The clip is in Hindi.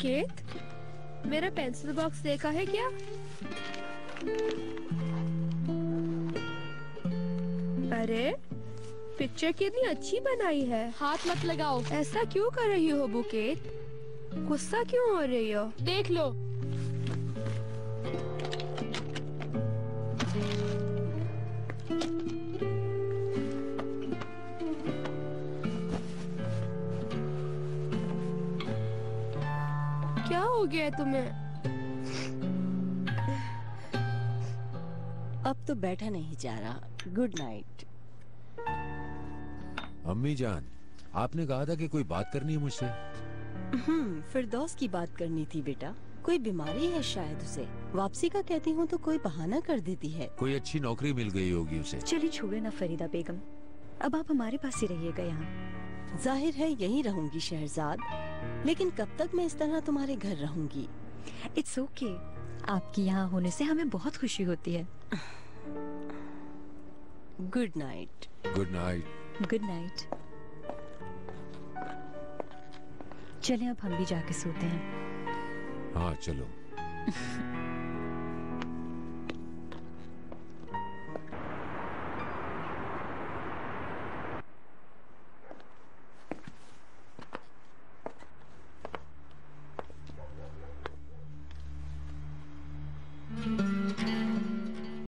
बुकेत, मेरा पेंसिल बॉक्स देखा है क्या? अरे पिक्चर कितनी अच्छी बनाई है। हाथ मत लगाओ। ऐसा क्यों कर रही हो बुकेत? गुस्सा क्यों हो रही हो? देख लो। क्या हो गया तुम्हें? अब तो बैठा नहीं जा रहा। Good night. अम्मी जान, आपने कहा था कि कोई बात करनी है मुझसे। फिरदौस की बात करनी थी बेटा। कोई बीमारी है शायद उसे। वापसी का कहती हूँ तो कोई बहाना कर देती है। कोई अच्छी नौकरी मिल गई होगी उसे। चलिए छोड़े ना फरीदा बेगम, अब आप हमारे पास ही रहिएगा यहाँ। जाहिर है यहीं रहूंगी शहरजाद, लेकिन कब तक मैं इस तरह तुम्हारे घर रहूंगी? इट्स ओके, आपकी यहाँ होने से हमें बहुत खुशी होती है। Good night. Good night. Good night. चलें अब हम भी जाके सोते हैं। हाँ चलो।